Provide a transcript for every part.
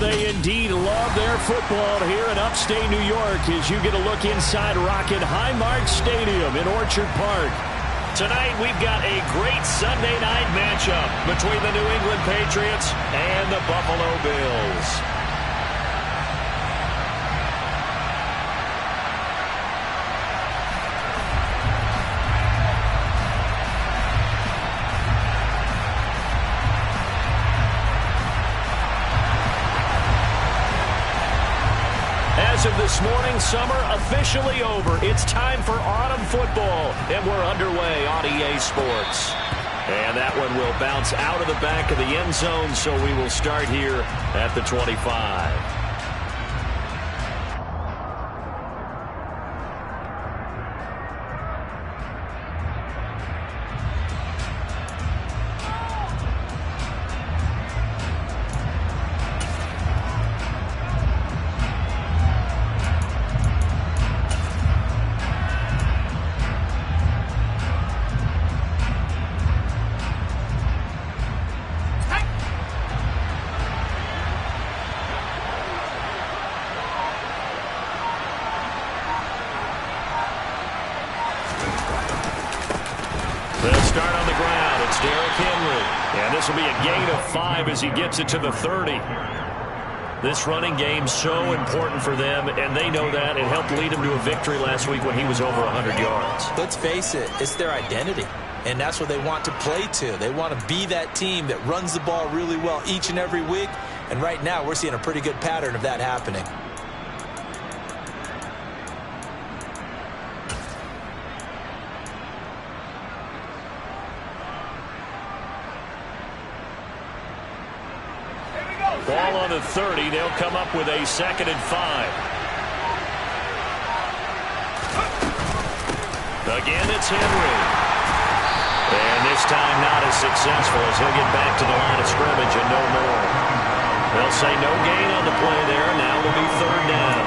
they indeed love their football here in upstate New York as you get a look inside Rocket Highmark Stadium in Orchard Park. Tonight we've got a great Sunday night matchup between the New England Patriots and the Buffalo Bills. As of this morning, summer officially over. It's time for autumn football, and we're underway on EA Sports. And that one will bounce out of the back of the end zone, so we will start here at the 25. They'll start on the ground. It's Derrick Henry. And this will be a gain of 5 as he gets it to the 30. This running game's so important for them, and they know that. It helped lead him to a victory last week when he was over 100 yards. Let's face it, it's their identity, and that's what they want to play to. They want to be that team that runs the ball really well each and every week, and right now we're seeing a pretty good pattern of that happening. Ball on the 30. They'll come up with a 2nd and 5. Again, it's Henry. And this time not as successful as he'll get back to the line of scrimmage and no more. They'll say no gain on the play there. Now it'll be 3rd down.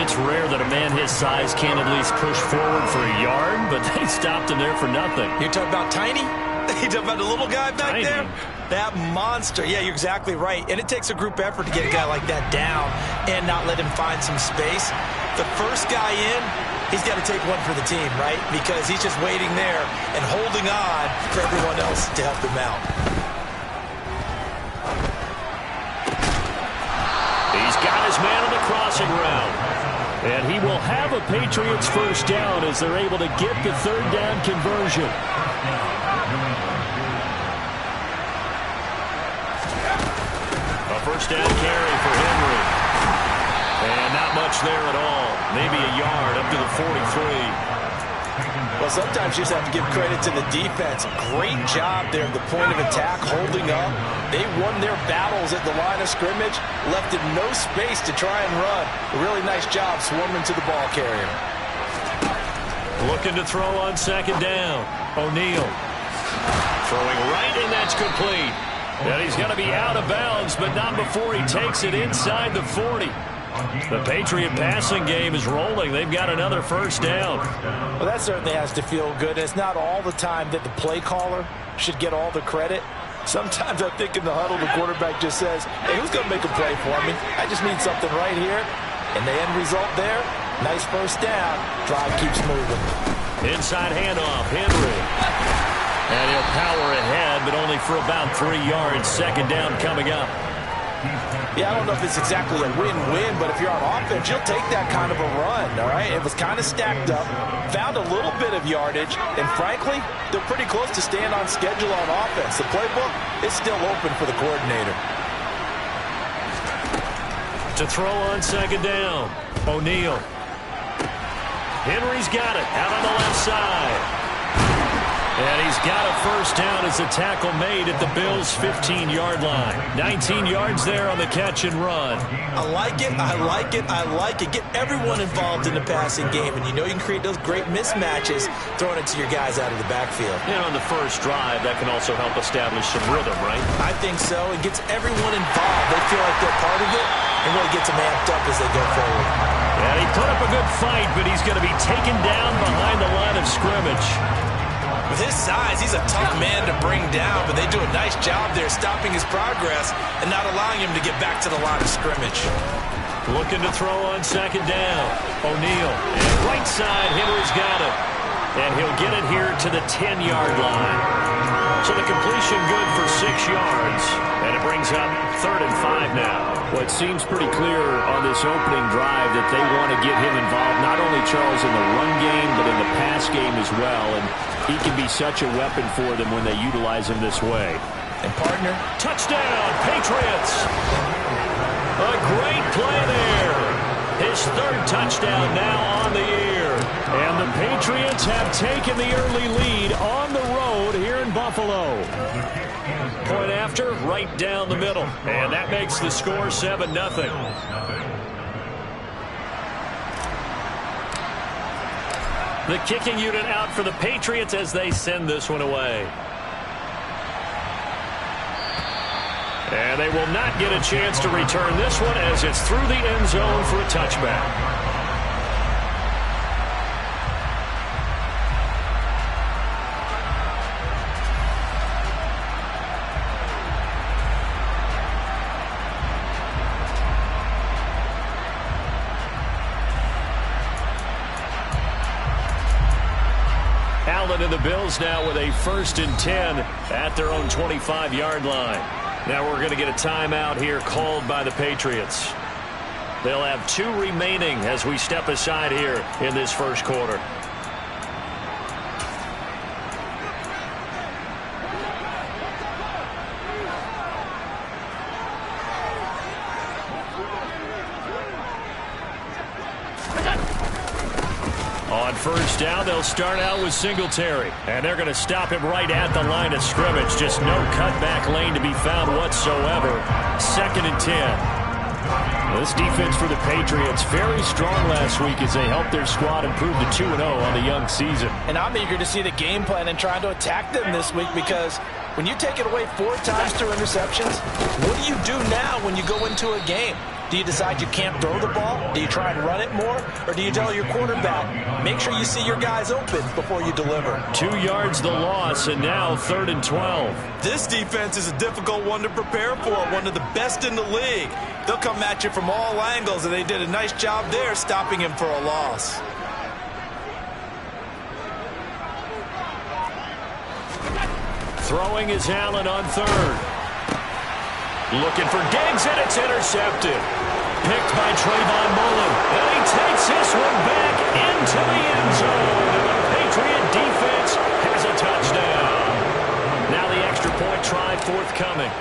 It's rare that a man his size can't at least push forward for a yard, but they stopped him there for nothing. You're talking about Tiny? You talking about the little guy back there? That monster. Yeah, you're exactly right. And it takes a group effort to get a guy like that down and not let him find some space. The first guy in, he's got to take one for the team, right? Because he's just waiting there and holding on for everyone else to help him out. He's got his man on the crossing route. And he will have a Patriots first down as they're able to get the 3rd down conversion. A first down carry for Henry. And not much there at all. Maybe a yard up to the 43. Well, sometimes you just have to give credit to the defense. Great job there at the point of attack, holding up. They won their battles at the line of scrimmage, left it no space to try and run. A really nice job swarming to the ball carrier. Looking to throw on 2nd down. O'Neal. Throwing right, and that's complete. And he's going to be out of bounds, but not before he takes it inside the 40. The Patriot passing game is rolling. They've got another first down. Well, that certainly has to feel good. It's not all the time that the play caller should get all the credit. Sometimes I think in the huddle, the quarterback just says, hey, who's going to make a play for me? I just need something right here. And the end result there, nice first down. Drive keeps moving. Inside handoff, Henry. And he'll power ahead, but only for about 3 yards. 2nd down coming up. Yeah, I don't know if it's exactly a win-win, but if you're on offense, you'll take that kind of a run, all right? It was kind of stacked up, found a little bit of yardage, and frankly, they're pretty close to staying on schedule on offense. The playbook is still open for the coordinator. To throw on 2nd down, O'Neal. Henry's got it out on the left side. And he's got a first down as the tackle made at the Bills' 15-yard line. 19 yards there on the catch and run. I like it, I like it, I like it. Get everyone involved in the passing game, and you know you can create those great mismatches throwing it to your guys out of the backfield. And on the first drive, that can also help establish some rhythm, right? I think so. It gets everyone involved. They feel like they're part of it and really gets them amped up as they go forward. And he put up a good fight, but he's going to be taken down behind the line of scrimmage. With his size, he's a tough man to bring down, but they do a nice job there stopping his progress and not allowing him to get back to the line of scrimmage. Looking to throw on second down. O'Neal. And right side, Henry's got it. And he'll get it here to the 10-yard line. So the completion good for 6 yards. And it brings up 3rd and 5 now. Well, it seems pretty clear on this opening drive that they want to get him involved, not only, Charles, in the run game, but in the pass game as well. And he can be such a weapon for them when they utilize him this way. And partner, touchdown, Patriots. A great play there. His 3rd touchdown now on the year. And the Patriots have taken the early lead on the road here in Buffalo. Point after, right down the middle. And that makes the score 7-0. The kicking unit out for the Patriots as they send this one away. And they will not get a chance to return this one as it's through the end zone for a touchback. Allen and the Bills now with a 1st and 10 at their own 25-yard line. Now we're going to get a timeout here called by the Patriots. They'll have 2 remaining as we step aside here in this first quarter. On 1st down, they'll start out with Singletary. And they're going to stop him right at the line of scrimmage. Just no cutback lane to be found whatsoever. 2nd and 10. This defense for the Patriots very strong last week as they helped their squad improve to 2-0 on the young season. And I'm eager to see the game plan and trying to attack them this week, because when you take it away 4 times through interceptions, what do you do now when you go into a game? Do you decide you can't throw the ball? Do you try and run it more? Or do you tell your quarterback, make sure you see your guys open before you deliver? 2 yards the loss, and now 3rd and 12. This defense is a difficult one to prepare for, one of the best in the league. They'll come at you from all angles, and they did a nice job there stopping him for a loss. Throwing is Allen on 3rd. Looking for Diggs, and it's intercepted. Picked by Trayvon Mullen. And he takes this one back into the end zone. And the Patriot defense has a touchdown. Now the extra point try forthcoming.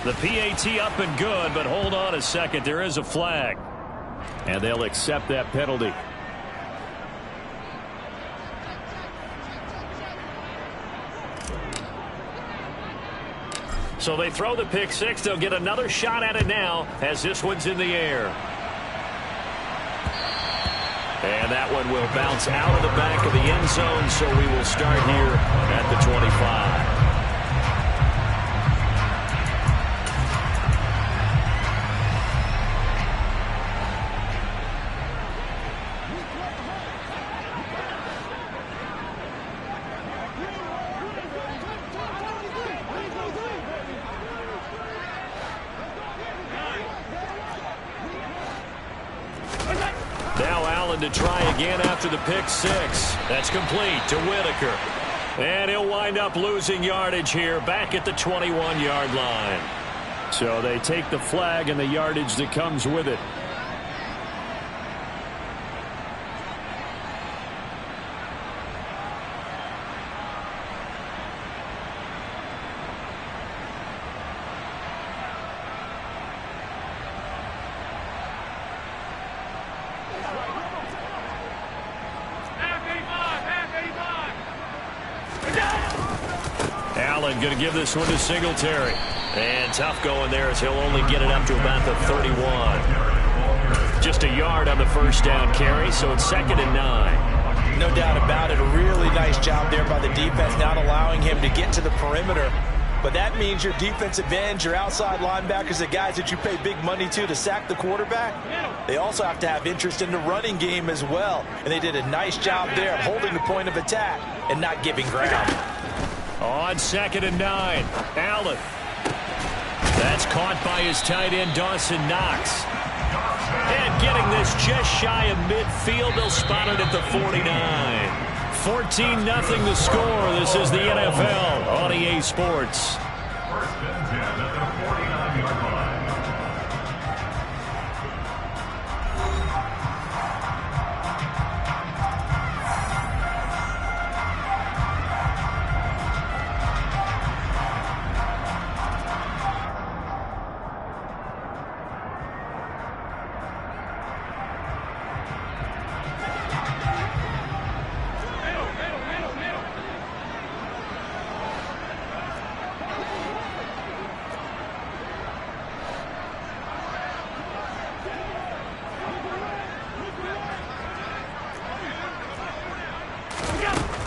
The PAT up and good, but hold on a second. There is a flag. And they'll accept that penalty. So they throw the pick 6. They'll get another shot at it now as this one's in the air. And that one will bounce out of the back of the end zone, so we will start here at the 25. To try again after the pick 6. That's complete to Whitaker. And he'll wind up losing yardage here back at the 21-yard line. So they take the flag and the yardage that comes with it. Allen going to give this one to Singletary. And tough going there as he'll only get it up to about the 31. Just a yard on the first down carry, so it's 2nd and 9. No doubt about it. A really nice job there by the defense, not allowing him to get to the perimeter But that means your defensive ends, your outside linebackers, the guys that you pay big money to sack the quarterback, they also have to have interest in the running game as well. And they did a nice job there of holding the point of attack and not giving ground. On 2nd and 9, Allen. That's caught by his tight end, Dawson Knox. And getting this just shy of midfield, they'll spot it at the 49. 14-0 the score. This is the NFL on EA Sports. First and 10 at the 49-yard line.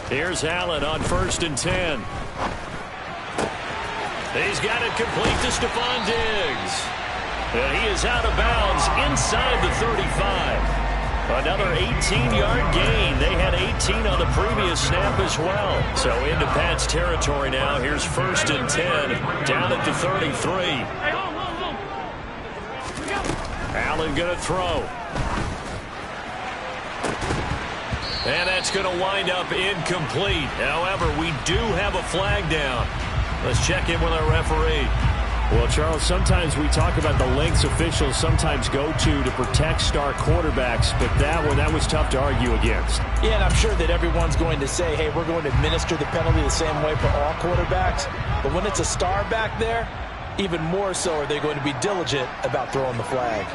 Here's Allen on 1st and 10. He's got it complete to Stephon Diggs. And he is out of bounds inside the 35. Another 18-yard gain. They had 18 on the previous snap as well. So into Pat's territory now. Here's 1st and 10 down at the 33. Allen going to throw. And that's going to wind up incomplete. However, we do have a flag down. Let's check in with our referee. Well, Charles, sometimes we talk about the lengths officials sometimes go to protect star quarterbacks, but that was tough to argue against. Yeah, and I'm sure that everyone's going to say, hey, we're going to administer the penalty the same way for all quarterbacks. But when it's a star back there, even more so are they going to be diligent about throwing the flag.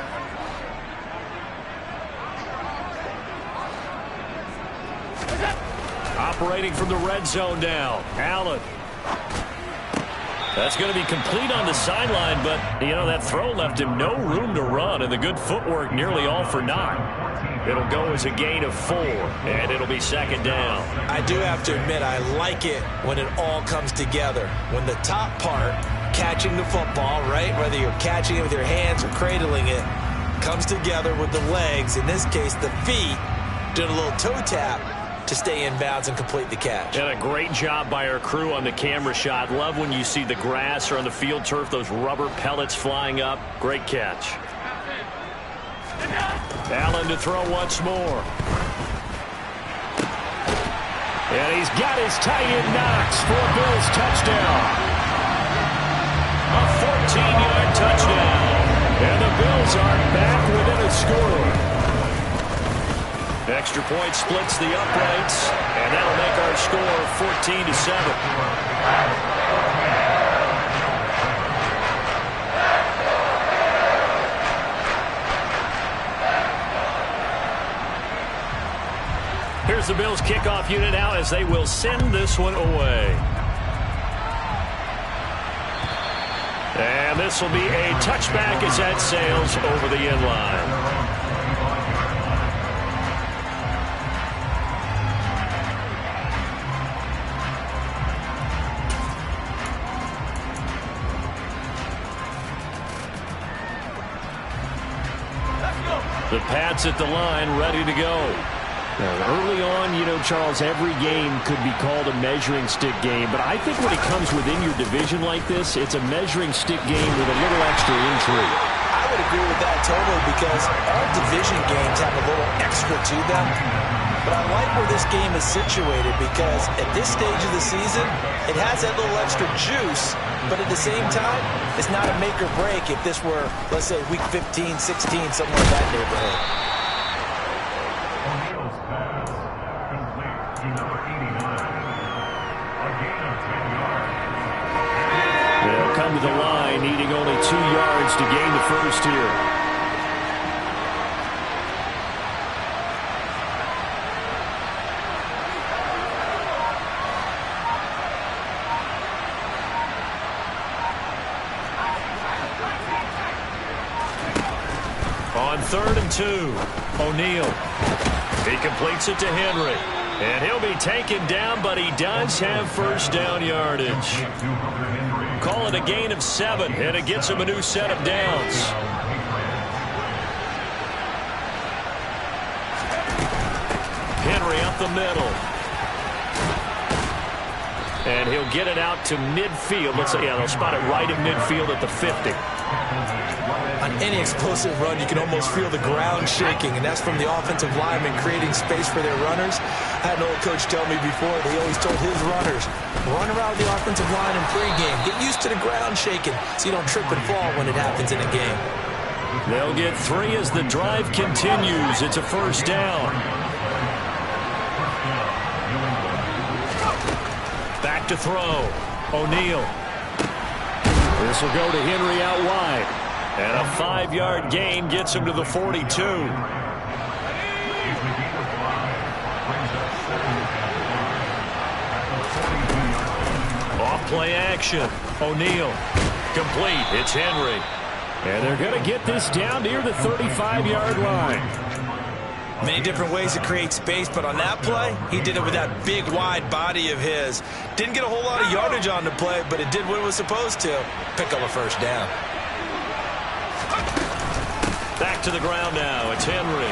Operating from the red zone now. Allen. That's going to be complete on the sideline, but, that throw left him no room to run, and the good footwork nearly all for naught. It'll go as a gain of 4, and it'll be 2nd down. I do have to admit, I like it when it all comes together. When the top part, catching the football, right, whether you're catching it with your hands or cradling it, comes together with the legs, in this case the feet, doing a little toe tap to stay in bounds and complete the catch. And a great job by our crew on the camera shot. Love when you see the grass or on the field turf, those rubber pellets flying up. Great catch. Allen to throw once more. And he's got his tight end Knox for a Bills touchdown. A 14-yard touchdown. And the Bills are back within a score. Extra point splits the uprights, and that'll make our score 14-7. Here's the Bills kickoff unit out as they will send this one away. And this will be a touchback as that sails over the end line. The Pats at the line, ready to go. Early on, Charles, every game could be called a measuring stick game, but I think when it comes within your division like this, it's a measuring stick game with a little extra intrigue. I would agree with that totally because all division games have a little extra to them. But I like where this game is situated because at this stage of the season, it has that little extra juice, but at the same time, it's not a make or break if this were, let's say, week 15, 16, somewhere in that neighborhood. O'Neill's pass complete to number 89. A gain of 10 yards. They'll come to the line, needing only 2 yards to gain the first here. On 3rd and 2, O'Neal. He completes it to Henry. And he'll be taken down, but he does have first down yardage. Call it a gain of 7, and it gets him a new set of downs. Henry up the middle. And he'll get it out to midfield. Let's say, yeah, they'll spot it right at midfield at the 50. On any explosive run, you can almost feel the ground shaking, and that's from the offensive linemen creating space for their runners. I had an old coach tell me before, he always told his runners, run around the offensive line in pregame. Get used to the ground shaking so you don't trip and fall when it happens in a game. They'll get 3 as the drive continues. It's a first down. Back to throw. O'Neal. This will go to Henry out wide. And a 5-yard gain gets him to the 42. Off play action. O'Neal. Complete. It's Henry. And they're going to get this down near the 35-yard line. Many different ways to create space, but on that play, he did it with that big, wide body of his. Didn't get a whole lot of yardage on the play, but it did what it was supposed to. Pick up a first down. Back to the ground now. It's Henry.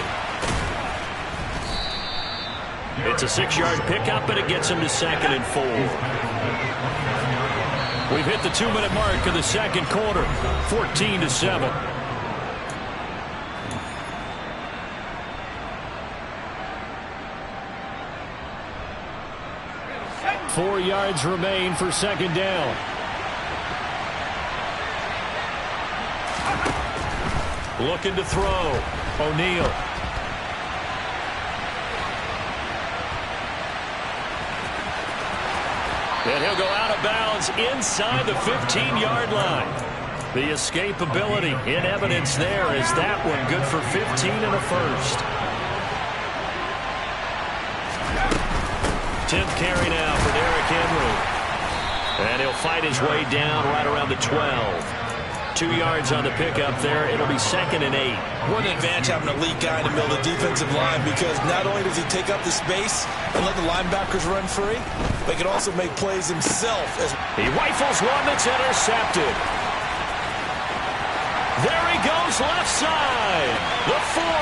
It's a 6-yard pickup, and it gets him to 2nd and 4. We've hit the 2-minute mark of the second quarter. 14-7. 4 yards remain for second down. Looking to throw. O'Neal. And he'll go out of bounds inside the 15-yard line. The escapability in evidence there is that one good for 15 and a first. 10th carry now for Derrick Henry. And he'll fight his way down right around the 12. 2 yards on the pickup there. It'll be 2nd and 8. What an advantage having a elite guy in the middle of the defensive line, because not only does he take up the space and let the linebackers run free, but he can also make plays himself. As he rifles one that's intercepted. There he goes left side. The 40.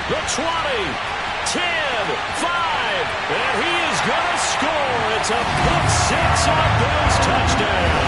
The 20. 10, 5, and he is going to score. It's a pick 6 on a Bills touchdown.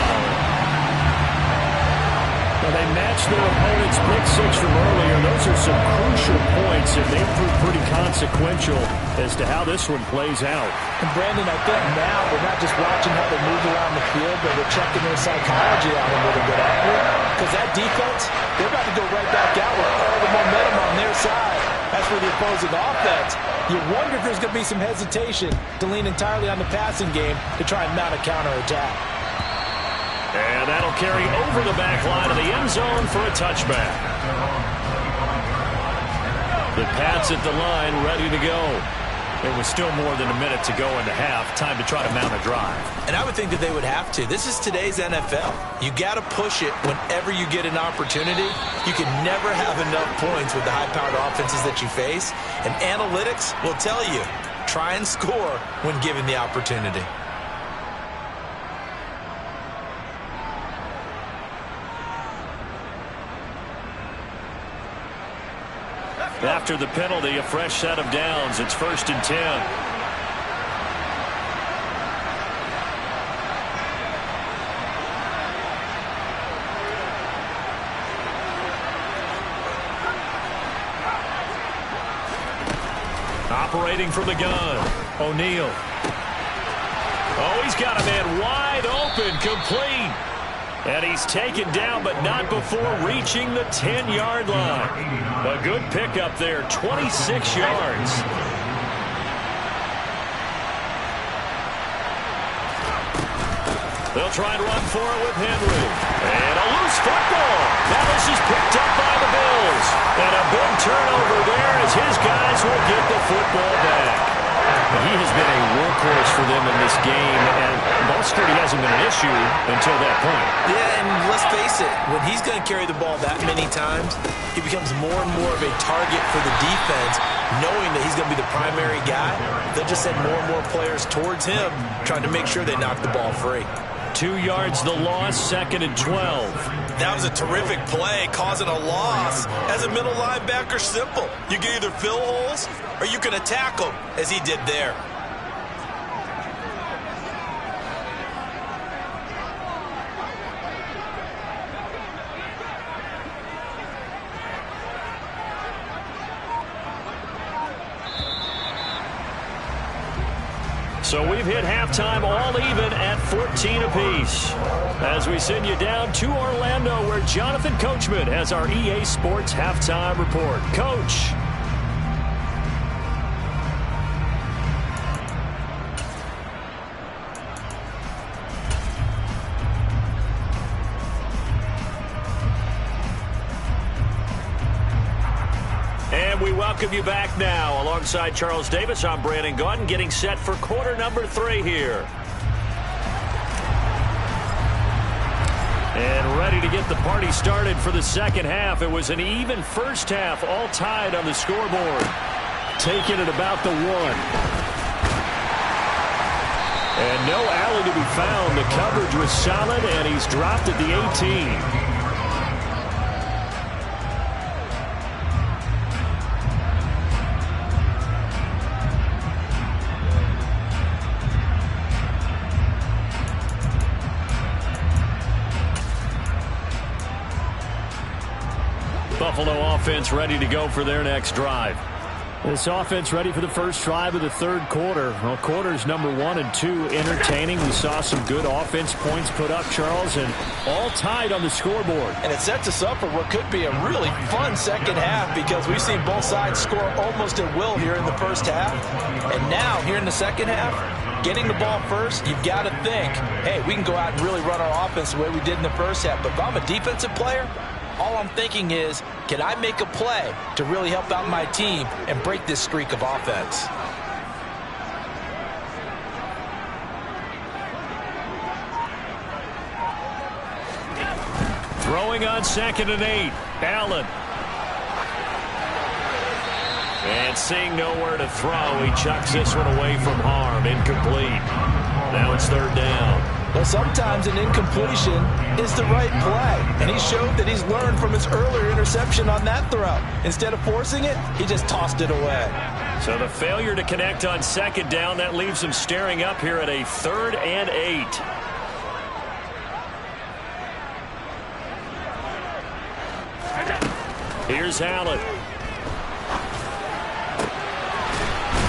Well, they matched their opponent's pick 6 from earlier. Those are some crucial points, and they proved pretty consequential as to how this one plays out. And Brandon, I think now we're not just watching how they move around the field, but we're checking their psychology out a little bit, aren't we? Because that defense, they're about to go right back out with all the momentum on their side. That's for the opposing offense. You wonder if there's going to be some hesitation to lean entirely on the passing game to try and mount a counterattack. And that'll carry over the back line of the end zone for a touchback. The Pats at the line ready to go. There was still more than a minute to go in the half. Time to try to mount a drive. And I would think that they would have to. This is today's NFL. You got to push it whenever you get an opportunity. You can never have enough points with the high-powered offenses that you face. And analytics will tell you, try and score when given the opportunity. After the penalty, a fresh set of downs. It's 1st and 10. Operating from the gun. O'Neal. Oh, he's got a man wide open, complete. And he's taken down, but not before reaching the 10-yard line. A good pickup there, 26 yards. They'll try and run for it with Henry. And a loose football. Now this is picked up by the Bills. And a big turnover there as his guys will get the football back. He has been a workhorse for them in this game, and ball security hasn't been an issue until that point. Yeah, and let's face it, when he's going to carry the ball that many times, he becomes more and more of a target for the defense, knowing that he's he's going to be the primary guy, they'll just send more and more players towards him, trying to make sure they knock the ball free. 2 yards the loss, 2nd and 12. That was a terrific play, causing a loss. As a middle linebacker, simple. You can either fill holes or you can attack them, as he did there. So we've hit halftime all even at 14 apiece. As we send you down to Orlando, where Jonathan Coachman has our EA Sports halftime report. Coach. And we welcome you back now. Alongside Charles Davis, I'm Brandon Gaudin, getting set for quarter number 3 here. And ready to get the party started for the second half. It was an even first half, all tied on the scoreboard. Taking it about the 1. And no alley to be found. The coverage was solid, and he's dropped at the 18. Buffalo offense ready to go for their next drive. This offense ready for the first drive of the third quarter. Well, quarters number 1 and 2 entertaining. We saw some good offense points put up, Charles, and all tied on the scoreboard. And it sets us up for what could be a really fun second half, because we've seen both sides score almost at will here in the first half. And now, here in the second half, getting the ball first, you've got to think, hey, we can go out and really run our offense the way we did in the first half. But if I'm a defensive player, all I'm thinking is, can I make a play to really help out my team and break this streak of offense? Throwing on 2nd and 8. Allen. And seeing nowhere to throw, he chucks this one away from harm. Incomplete. Now it's 3rd down. Well, sometimes an incompletion is the right play, and he showed that he's learned from his earlier interception on that throw. Instead of forcing it, he just tossed it away. So the failure to connect on 2nd down, that leaves him staring up here at a 3rd and 8. Here's Allen.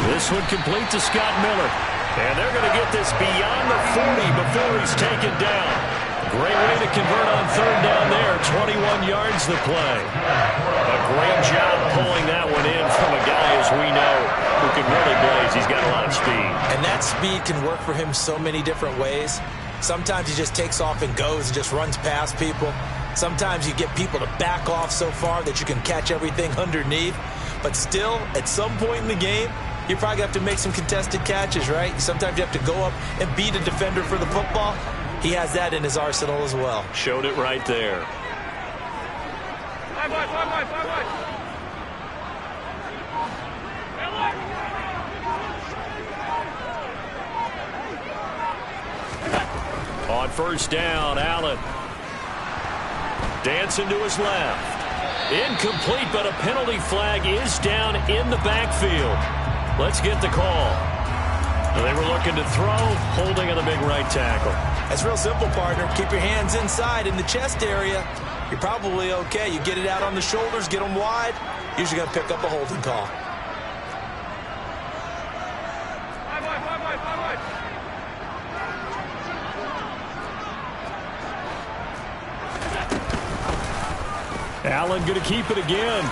This one complete to Scott Miller. And they're going to get this beyond the 40 before he's taken down. Great way to convert on 3rd down there. 21 yards the play. A great job pulling that one in from a guy, as we know, who can really blaze. He's got a lot of speed. And that speed can work for him so many different ways. Sometimes he just takes off and goes and just runs past people. Sometimes you get people to back off so far that you can catch everything underneath. But still, at some point in the game, you probably have to make some contested catches, right? Sometimes you have to go up and beat a defender for the football. He has that in his arsenal as well. Showed it right there. On 1st down, Allen. Dancing to his left. Incomplete, but a penalty flag is down in the backfield. Let's get the call. They were looking to throw, holding on the big right tackle. That's real simple, partner. Keep your hands inside in the chest area. You're probably okay. You get it out on the shoulders, get them wide. Usually going to pick up a holding call. Allen going to keep it again.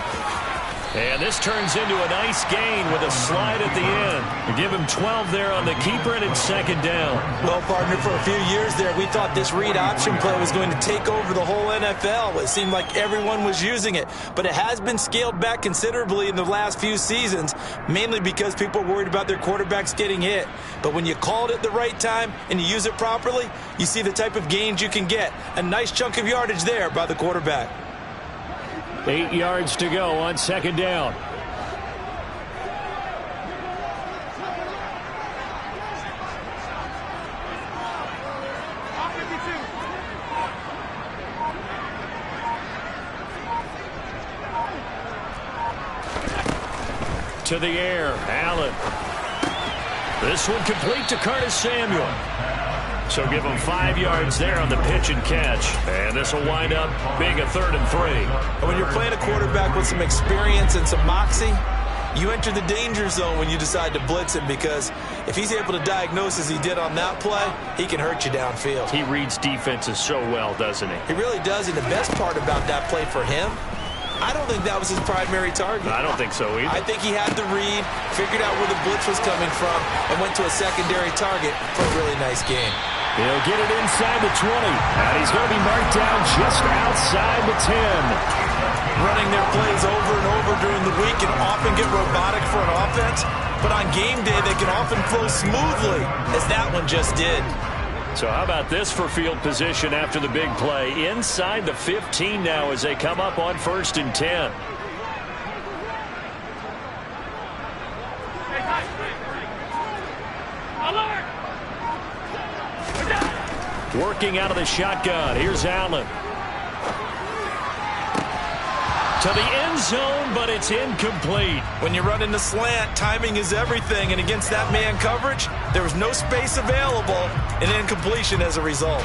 And this turns into a nice gain with a slide at the end. Give him 12 there on the keeper, and it's 2nd down. Well, partner, for a few years there, we thought this read option play was going to take over the whole NFL. It seemed like everyone was using it. But it has been scaled back considerably in the last few seasons, mainly because people are worried about their quarterbacks getting hit. But when you call it at the right time and you use it properly, you see the type of gains you can get. A nice chunk of yardage there by the quarterback. 8 yards to go on 2nd down. To the air, Allen. This one complete to Curtis Samuel. So give him 5 yards there on the pitch and catch. And this will wind up being a 3rd and 3. And when you're playing a quarterback with some experience and some moxie, you enter the danger zone when you decide to blitz him, because if he's able to diagnose as he did on that play, he can hurt you downfield. He reads defenses so well, doesn't he? He really does, and the best part about that play for him, I don't think that was his primary target. I don't think so either. I think he had the read, figured out where the blitz was coming from, and went to a secondary target for a really nice game. He'll get it inside the 20, and he's going to be marked down just outside the 10. Running their plays over and over during the week can often get robotic for an offense, but on game day they can often flow smoothly, as that one just did. So how about this for field position after the big play? Inside the 15 now as they come up on 1st and 10. Working out of the shotgun. Here's Allen. To the end zone, but it's incomplete. When you run in the slant, timing is everything, and against that man coverage, there was no space available, and incompletion as a result.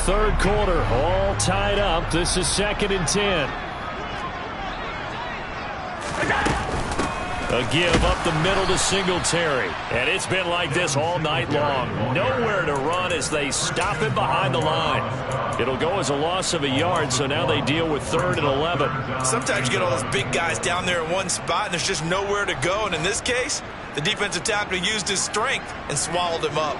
3rd quarter, all tied up. This is 2nd and 10. A give up the middle to Singletary. And it's been like this all night long. Nowhere to run as they stop him behind the line. It'll go as a loss of a yard, so now they deal with 3rd and 11. Sometimes you get all those big guys down there in one spot, and there's just nowhere to go. And in this case, the defensive tackle used his strength and swallowed him up.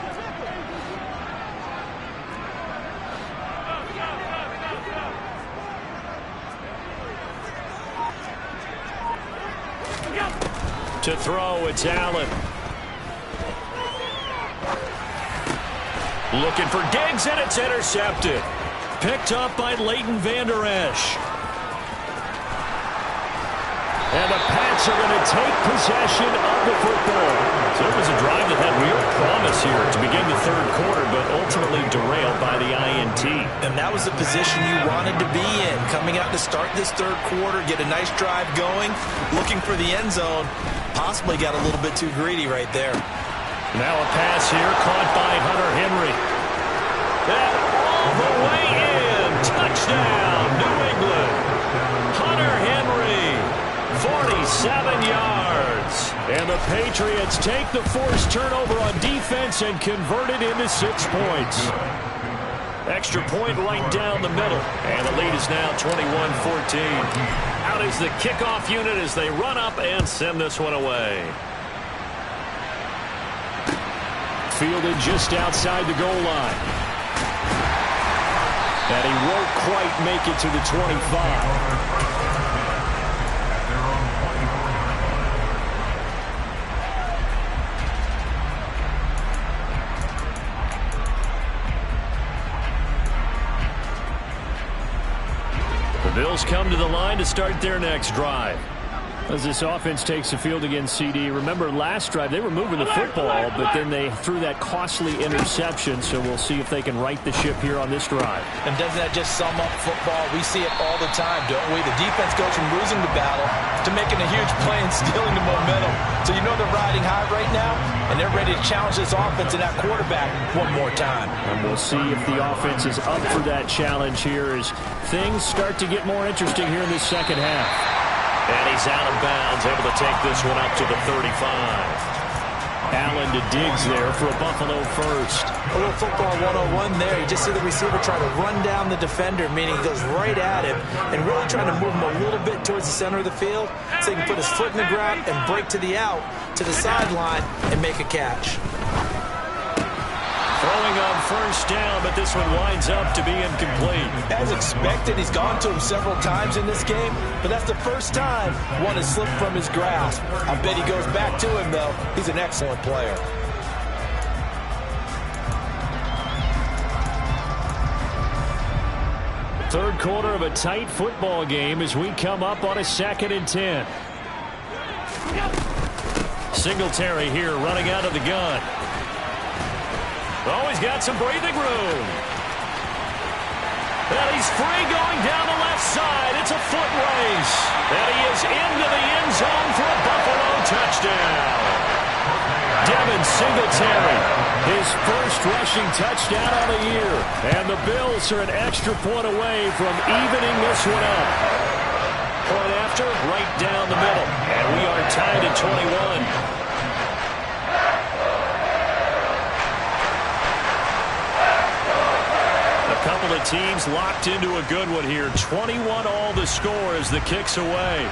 To throw, it's Allen. Looking for Diggs, and it's intercepted. Picked up by Leighton Vander Esch. And the Pats are going to take possession of the football. So it was a drive that had real promise here to begin the 3rd quarter, but ultimately derailed by the INT. And that was the position you wanted to be in. Coming out to start this 3rd quarter, get a nice drive going, looking for the end zone. Possibly got a little bit too greedy right there. Now a pass here caught by Hunter Henry. That all the way in. Touchdown, New England. Hunter Henry, 47 yards. And the Patriots take the forced turnover on defense and convert it into 6 points. Extra point right down the middle. And the lead is now 21-14. Out is the kickoff unit as they run up and send this one away. Fielded just outside the goal line. And he won't quite make it to the 25. Bills come to the line to start their next drive. As this offense takes the field against CD, remember last drive they were moving the football, but then they threw that costly interception, so we'll see if they can right the ship here on this drive. And doesn't that just sum up football? We see it all the time, don't we? The defense goes from losing the battle to making a huge play and stealing the momentum. So you know they're riding high right now, and they're ready to challenge this offense and that quarterback one more time. And we'll see if the offense is up for that challenge here as things start to get more interesting here in this 2nd half. And he's out of bounds, able to take this one up to the 35. Allen to Diggs there for a Buffalo first. A little football 101 there. You just see the receiver trying to run down the defender, meaning he goes right at him and really trying to move him a little bit towards the center of the field so he can put his foot in the ground and break to the out, to the sideline, and make a catch. Throwing on first down, but this one winds up to be incomplete. As expected, he's gone to him several times in this game, but that's the first time one has slipped from his grasp. I bet he goes back to him, though. He's an excellent player. Third quarter of a tight football game as we come up on a 2nd and 10. Singletary here running out of the gun. Oh, he's got some breathing room. And he's free going down the left side. It's a foot race. And he is into the end zone for a Buffalo touchdown. Devin Singletary, his first rushing touchdown of the year. And the Bills are an extra point away from evening this one up. Point after, right down the middle. And we are tied at 21. A couple of teams locked into a good one here. 21 all the score as the kick's away.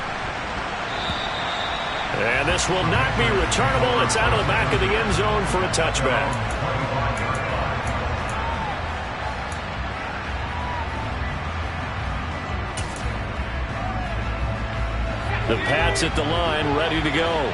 And this will not be returnable. It's out of the back of the end zone for a touchback. The Pats at the line, ready to go.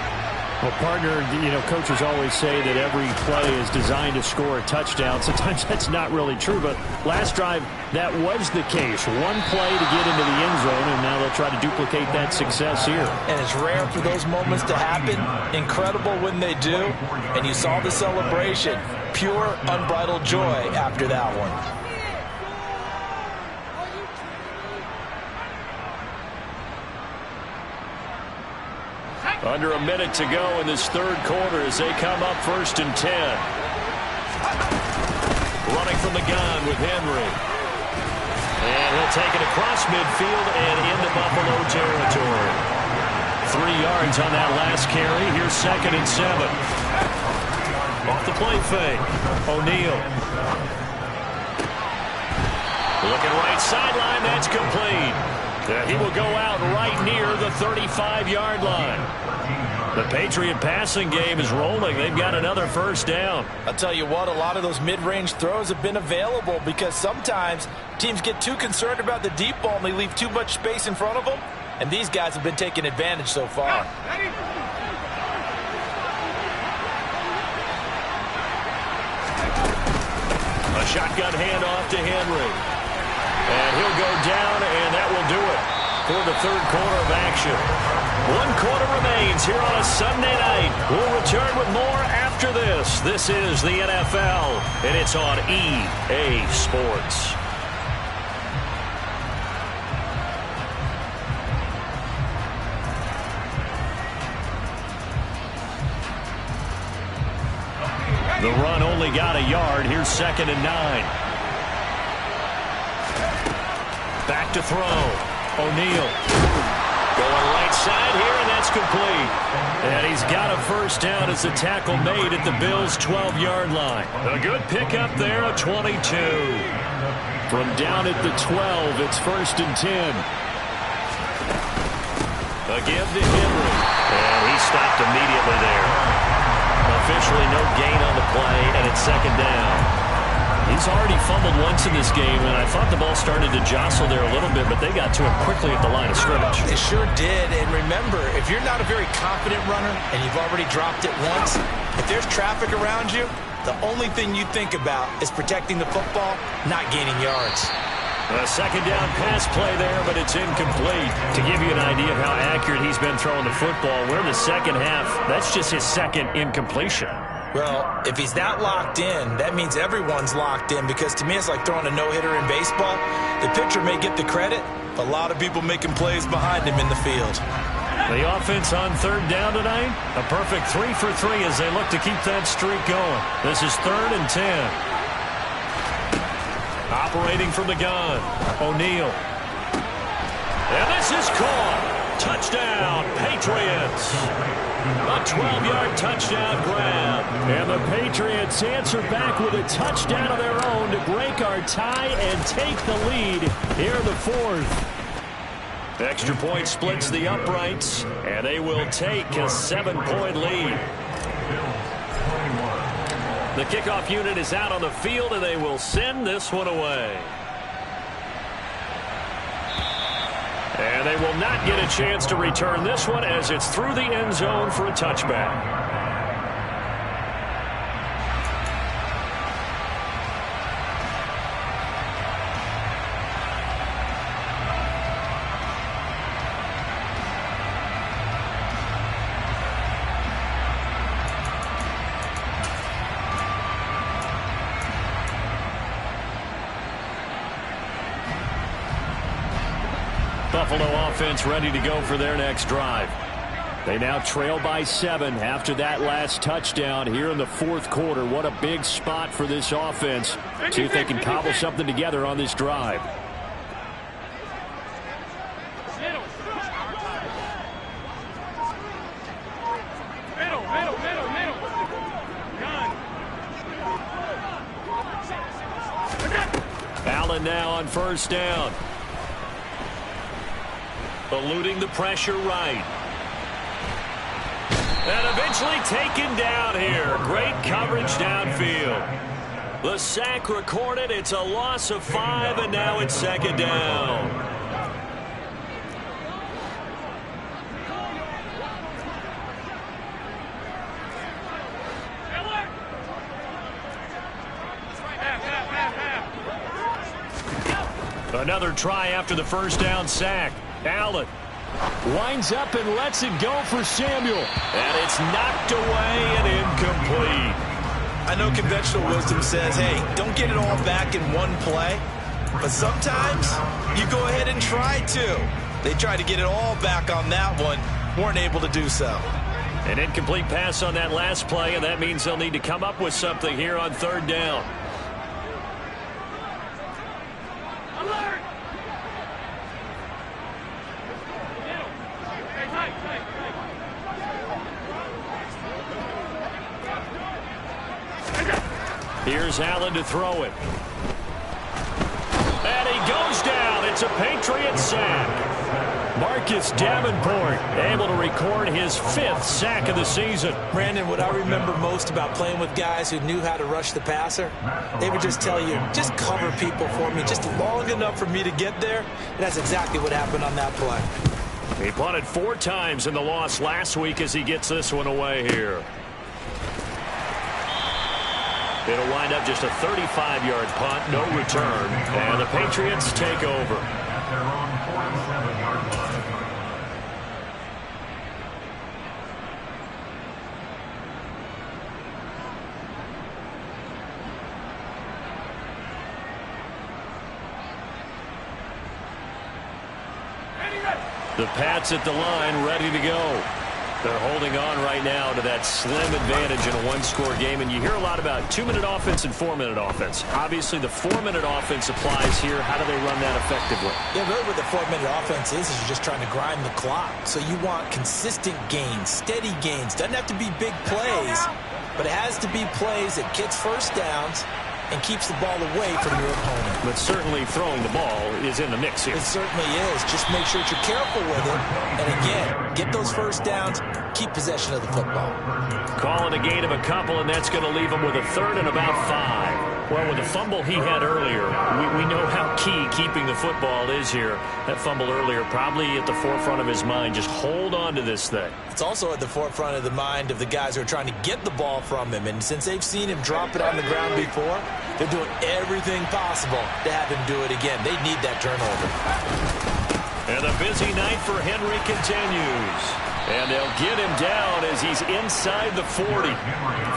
Well, partner, coaches always say that every play is designed to score a touchdown. Sometimes that's not really true, but last drive, that was the case. One play to get into the end zone, and now they'll try to duplicate that success here. And it's rare for those moments to happen. Incredible when they do. And you saw the celebration. Pure, unbridled joy after that one. Under a minute to go in this third quarter as they come up 1st and 10. Running from the gun with Henry. And he'll take it across midfield and into Buffalo territory. 3 yards on that last carry. Here's 2nd and 7. Off the play fake. O'Neal. Looking right sideline. That's complete. He will go out right near the 35-yard line. The Patriot passing game is rolling. They've got another first down. I'll tell you what, a lot of those mid-range throws have been available because sometimes teams get too concerned about the deep ball and they leave too much space in front of them. And these guys have been taking advantage so far. A shotgun handoff to Henry. And he'll go down, and that will do it for the third quarter of action. 1 quarter remains here on a Sunday night. We'll return with more after this. This is the NFL, and it's on EA Sports. The run only got a yard. Here's 2nd and 9. Back to throw. O'Neal. Going right side here, and that's complete. And he's got a first down as the tackle made at the Bills' 12-yard line. A good pickup there, a 22. From down at the 12, it's 1st and 10. A give to Henry. And he stopped immediately there. Officially no gain on the play, and it's 2nd down. He's already fumbled once in this game, and I thought the ball started to jostle there a little bit, but they got to him quickly at the line of scrimmage. They sure did, and remember, if you're not a very confident runner and you've already dropped it once, if there's traffic around you, the only thing you think about is protecting the football, not gaining yards. A 2nd down pass play there, but it's incomplete. To give you an idea of how accurate he's been throwing the football, we're in the second half. That's just his 2nd incompletion. Well, if he's that locked in, that means everyone's locked in, because to me it's like throwing a no-hitter in baseball. The pitcher may get the credit, but a lot of people making plays behind him in the field. The offense on 3rd down tonight, a perfect 3 for 3 as they look to keep that streak going. This is 3rd and 10. Operating from the gun, O'Neal. And this is caught. Touchdown, Patriots. A 12-yard touchdown grab. And the Patriots answer back with a touchdown of their own to break our tie and take the lead here in the 4th. Extra point splits the uprights, and they will take a 7-point lead. The kickoff unit is out on the field, and they will send this one away. And they will not get a chance to return this one as it's through the end zone for a touchback. Buffalo offense ready to go for their next drive. They now trail by 7 after that last touchdown here in the fourth quarter. What a big spot for this offense. See if they can cobble something together on this drive. Allen now on first down. Eluding the pressure right. And eventually taken down here. Great coverage downfield. The sack recorded. It's a loss of 5, and now it's second down. Another try after the first down sack. Allen winds up and lets it go for Samuel. And it's knocked away and incomplete. I know conventional wisdom says, hey, don't get it all back in one play. But sometimes you go ahead and try to. They tried to get it all back on that one. Weren't able to do so. An incomplete pass on that last play, and that means they'll need to come up with something here on third down. Here's Allen to throw it. And he goes down. It's a Patriots sack. Marcus Davenport able to record his 5th sack of the season. Brandon, what I remember most about playing with guys who knew how to rush the passer, they would just tell you, just cover people for me, just long enough for me to get there. And that's exactly what happened on that play. He punted 4 times in the loss last week as he gets this one away here. It'll wind up just a 35-yard punt, no return, and the Patriots take over. At their own 47-yard line. The Pats at the line, ready to go. They're holding on right now to that slim advantage in a one-score game. And you hear a lot about 2-minute offense and 4-minute offense. Obviously, the 4-minute offense applies here. How do they run that effectively? Yeah, really what the 4-minute offense is you're just trying to grind the clock. So you want consistent gains, steady gains. Doesn't have to be big plays, but it has to be plays that gets first downs and keeps the ball away from your opponent. But certainly throwing the ball is in the mix here. It certainly is. Just make sure that you're careful with it. And again, get those first downs, keep possession of the football. Calling a gain of a couple, and that's going to leave him with a 3rd and about 5. Well, with the fumble he had earlier, we know how key keeping the football is here. That fumble earlier probably at the forefront of his mind. Just hold on to this thing. It's also at the forefront of the mind of the guys who are trying to get the ball from him. And since they've seen him drop it on the ground before, they're doing everything possible to have him do it again. They need that turnover. And the busy night for Henry continues. And they'll get him down as he's inside the 40.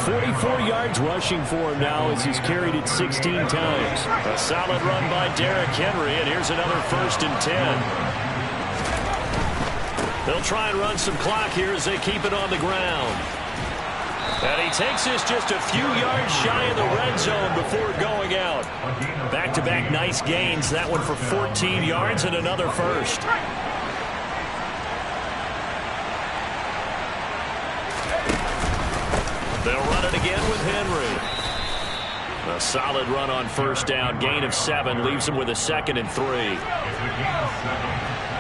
44 yards rushing for him now as he's carried it 16 times. A solid run by Derrick Henry, and here's another 1st and 10. They'll try and run some clock here as they keep it on the ground. And he takes this just a few yards shy of the red zone before going out. Back-to-back nice gains. That one for 14 yards and another 1st. They'll run it again with Henry. A solid run on first down. Gain of 7 leaves him with a 2nd and 3. It's a gain of 7.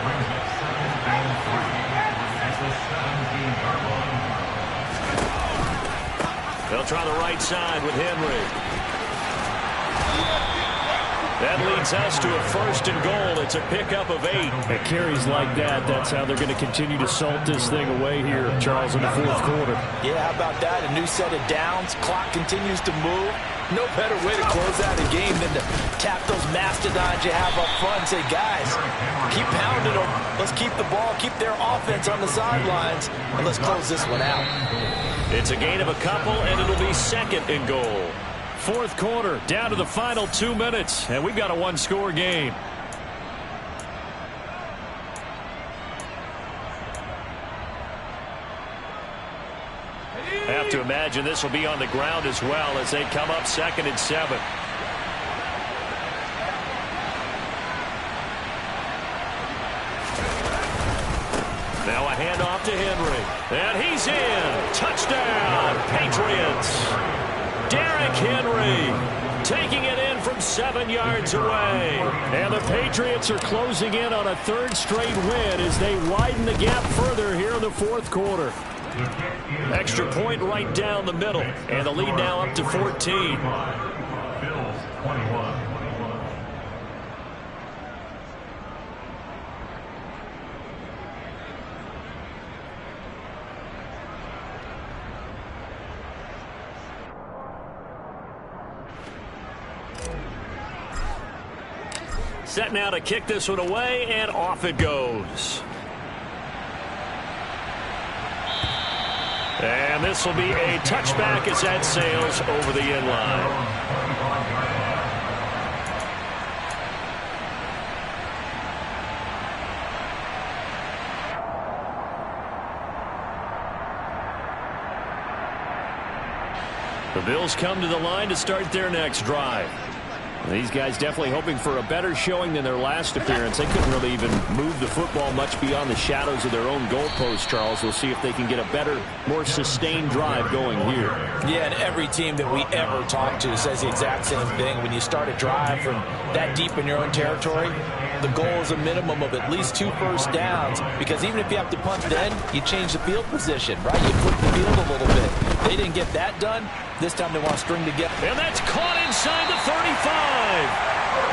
Brings up 2nd and 3 at the 17-yard line. They'll try the right side with Henry. That leads us to a 1st and goal. It's a pickup of 8. At carries like that, that's how they're going to continue to salt this thing away here, Charles, in the fourth quarter. Yeah, how about that? A new set of downs. Clock continues to move. No better way to close out a game than to tap those mastodons you have up front and say, guys, keep pounding them. Let's keep the ball, keep their offense on the sidelines, and let's close this one out. It's a gain of a couple, and it'll be 2nd and goal. Fourth quarter, down to the final 2 minutes, and we've got a one-score game. Have to imagine this will be on the ground as well as they come up 2nd and 7. Now a handoff to Henry. And he's in. Touchdown, Patriots. Derrick Henry taking it in from 7 yards away. And the Patriots are closing in on a 3rd straight win as they widen the gap further here in the 4th quarter. Extra point right down the middle. And the lead now up to 14. Bills 21. Set now to kick this one away, and off it goes. And this will be a touchback as that sails over the end line. The Bills come to the line to start their next drive. These guys definitely hoping for a better showing than their last appearance. They couldn't really even move the football much beyond the shadows of their own goalpost, Charles. We'll see if they can get a better, more sustained drive going here. Yeah, and every team that we ever talk to says the exact same thing. When you start a drive from that deep in your own territory, the goal is a minimum of at least 2 first downs, because even if you have to punt then, you change the field position, right? You flip the field a little bit. They didn't get that done. This time they want to string together. And that's caught inside the 35.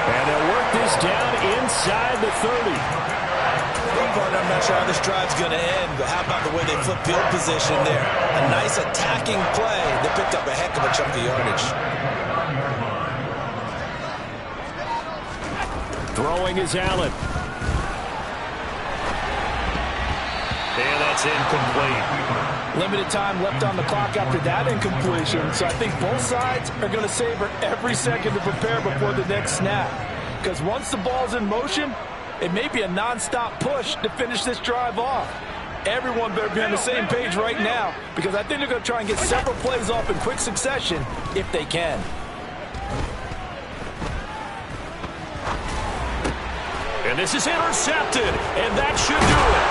And they'll work this down inside the 30. Well, partner, I'm not sure how this drive's going to end, but how about the way they flip field position there? A nice attacking play. They picked up a heck of a chunk of yardage. Throwing is Allen. And that's incomplete. Limited time left on the clock after that incompletion, so I think both sides are going to savor every second to prepare before the next snap. Because once the ball's in motion, it may be a non-stop push to finish this drive off. Everyone better be on the same page right now, because I think they're going to try and get several plays off in quick succession if they can. And this is intercepted, and that should do it.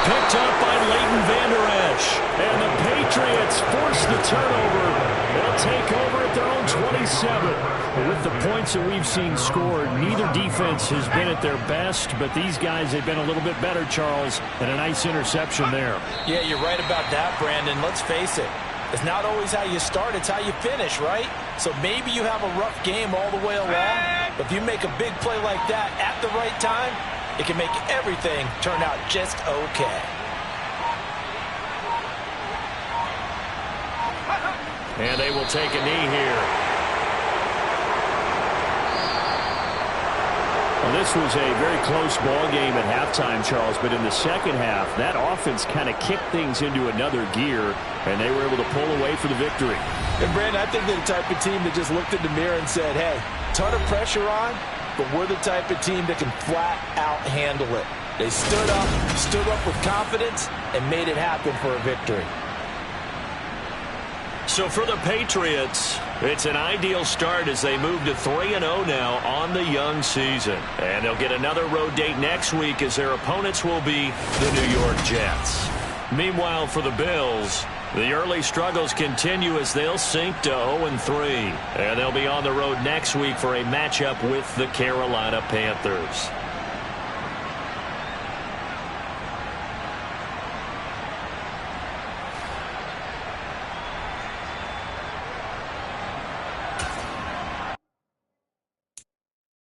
Picked up by Leighton Vander Esch. And the Patriots force the turnover. They'll take over at their own 27. With the points that we've seen scored, neither defense has been at their best, but these guys have been a little bit better, Charles, and a nice interception there. Yeah, you're right about that, Brandon. Let's face it. It's not always how you start, it's how you finish, right? So maybe you have a rough game all the way along, but if you make a big play like that at the right time, it can make everything turn out just okay. And they will take a knee here. Well, this was a very close ball game at halftime, Charles, but in the second half, that offense kind of kicked things into another gear, and they were able to pull away for the victory. And, Brandon, I think they're the type of team that just looked in the mirror and said, hey, ton of pressure on, but we're the type of team that can flat out handle it. They stood up with confidence, and made it happen for a victory. So for the Patriots, it's an ideal start as they move to 3-0 now on the young season. And they'll get another road date next week as their opponents will be the New York Jets. Meanwhile, for the Bills, the early struggles continue as they'll sink to 0-3. And they'll be on the road next week for a matchup with the Carolina Panthers.